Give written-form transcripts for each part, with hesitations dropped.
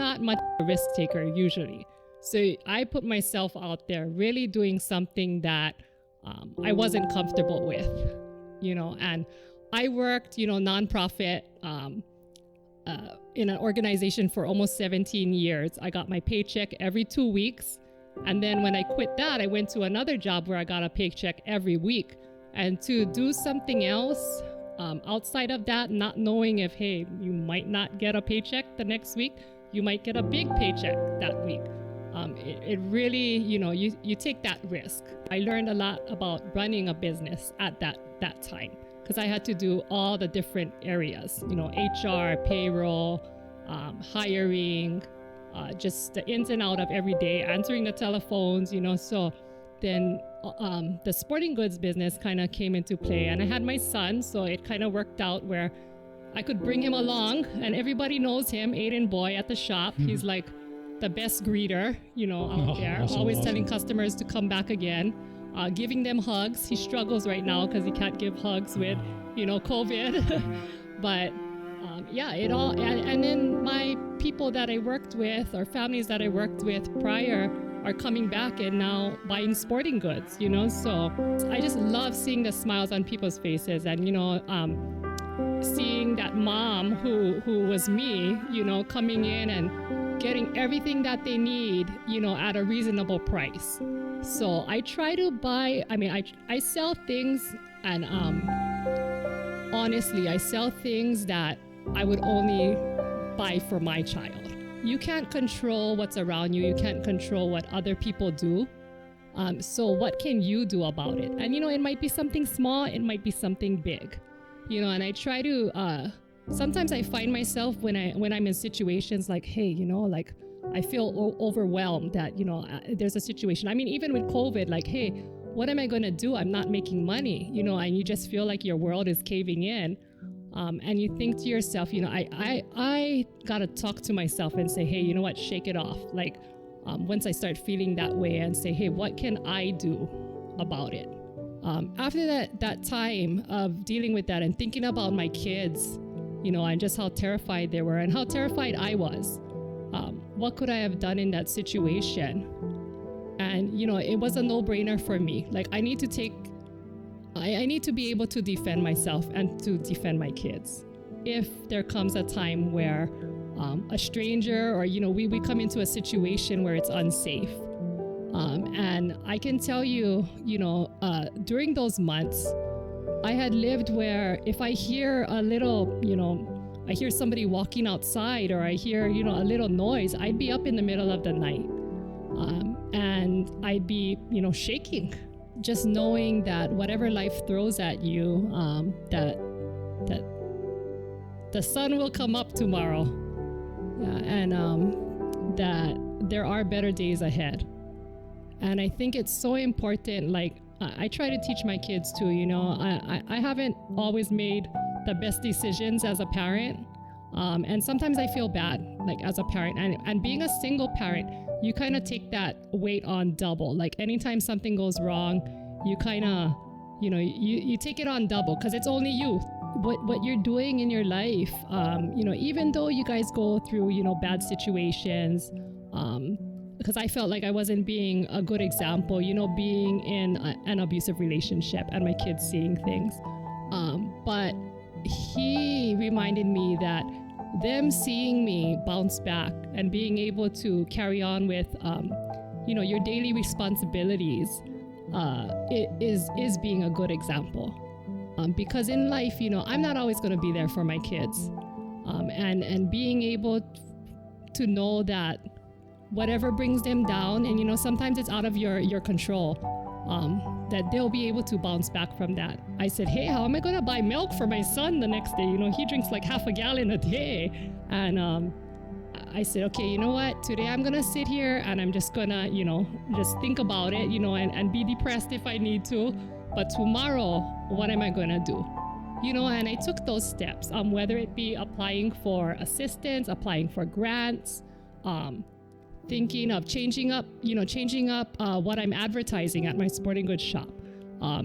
not much of a risk taker usually. So I put myself out there really doing something that I wasn't comfortable with, and I worked, nonprofit in an organization for almost 17 years. I got my paycheck every 2 weeks. And then when I quit that, I went to another job where I got a paycheck every week. And to do something else outside of that, not knowing if, hey, you might not get a paycheck the next week, you might get a big paycheck that week. It really, you take that risk. I learned a lot about running a business at that time because I had to do all the different areas, HR, payroll, hiring, just the ins and out of every day, answering the telephones, so then the sporting goods business kind of came into play, and I had my son, so it kind of worked out where I could bring him along, and everybody knows him, Aiden Boy at the shop. He's like the best greeter, out there, always telling customers to come back again, giving them hugs. He struggles right now because he can't give hugs with, COVID. But yeah, it all, and then my people that I worked with or families that I worked with prior are coming back and now buying sporting goods, so I just love seeing the smiles on people's faces and, seeing that mom who was me, coming in and getting everything that they need, at a reasonable price. So I try to buy, I sell things and honestly, I sell things that I would only buy for my child. You can't control what's around you. You can't control what other people do. So what can you do about it? And, it might be something small. It might be something big, and I try to, sometimes I find myself when I'm in situations like, hey, like I feel overwhelmed that, there's a situation. Even with COVID, like, hey, what am I going to do? I'm not making money, and you just feel like your world is caving in. And you think to yourself, I got to talk to myself and say, hey, you know what, shake it off. Like, once I start feeling that way and say, hey, what can I do about it? After that time of dealing with that and thinking about my kids, and just how terrified they were and how terrified I was, what could I have done in that situation? And, it was a no-brainer for me. Like, I need to be able to defend myself and to defend my kids. If there comes a time where a stranger or, we come into a situation where it's unsafe. And I can tell you, during those months, I had lived where if I hear a little, I hear somebody walking outside or I hear, a little noise, I'd be up in the middle of the night. And I'd be, shaking. Just knowing that whatever life throws at you, that the sun will come up tomorrow, and that there are better days ahead. And I think it's so important. Like I try to teach my kids too. I haven't always made the best decisions as a parent, and sometimes I feel bad, like as a parent. And being a single parent, you kind of take that weight on double. Like anytime something goes wrong, you kind of, you take it on double because it's only you. What you're doing in your life, even though you guys go through, bad situations, because I felt like I wasn't being a good example, being in an abusive relationship and my kids seeing things. But he reminded me that them seeing me bounce back and being able to carry on with, your daily responsibilities, it is being a good example. Because in life, I'm not always going to be there for my kids. And being able to know that whatever brings them down, and, sometimes it's out of your control, that they'll be able to bounce back from that. I said, hey, how am I going to buy milk for my son the next day? He drinks like half a gallon a day. And I said, okay, you know what? Today I'm going to sit here and I'm just going to, just think about it, and be depressed if I need to. But tomorrow, what am I going to do? And I took those steps, whether it be applying for assistance, applying for grants, thinking of changing up what I'm advertising at my sporting goods shop.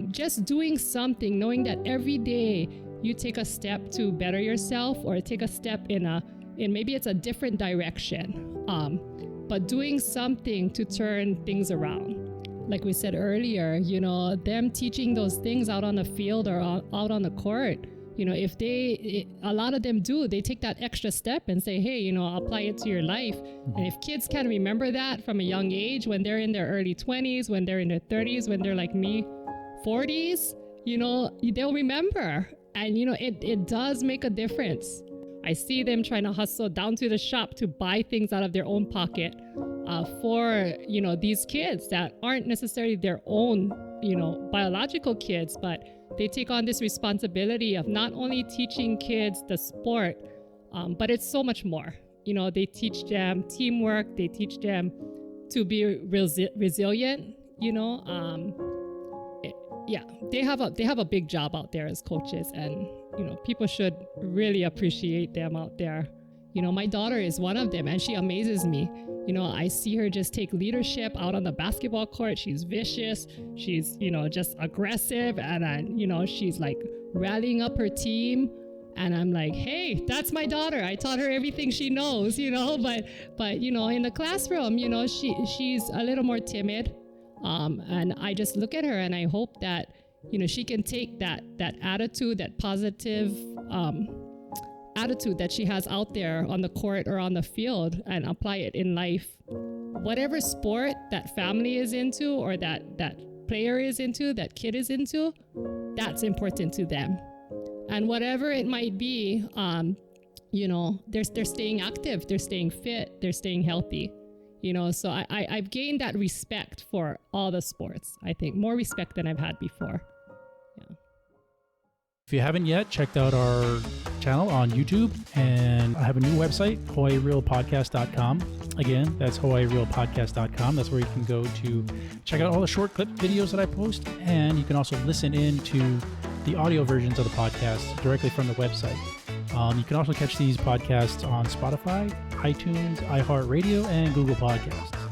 Just doing something, knowing that every day you take a step to better yourself or take a step in a and maybe it's a different direction, but doing something to turn things around. Like we said earlier, them teaching those things out on the field or out on the court, if a lot of them they take that extra step and say, hey, apply it to your life. And if kids can remember that from a young age, when they're in their early 20s, when they're in their 30s, when they're like me, 40s, they'll remember. And, it does make a difference. I see them trying to hustle down to the shop to buy things out of their own pocket for, these kids that aren't necessarily their own, biological kids, but they take on this responsibility of not only teaching kids the sport, but it's so much more. They teach them teamwork. They teach them to be resilient, they have a big job out there as coaches, and people should really appreciate them out there. My daughter is one of them, and she amazes me. I see her just take leadership out on the basketball court. She's vicious. She's just aggressive, and she's like rallying up her team. And I'm like, hey, that's my daughter. I taught her everything she knows, but in the classroom, she's a little more timid. And I just look at her and I hope that, she can take that attitude, that positive attitude that she has out there on the court or on the field, and apply it in life. Whatever sport that family is into, or that player is into, that kid is into, that's important to them. And whatever it might be, they're staying active, they're staying fit, they're staying healthy. So I've gained that respect for all the sports. I think more respect than I've had before. Yeah. If you haven't yet, checked out our channel on YouTube, and I have a new website, hawaiirealpodcast.com. Again, that's hawaiirealpodcast.com. That's where you can go to check out all the short clip videos that I post, and you can also listen in to the audio versions of the podcast directly from the website. You can also catch these podcasts on Spotify, iTunes, iHeartRadio, and Google Podcasts.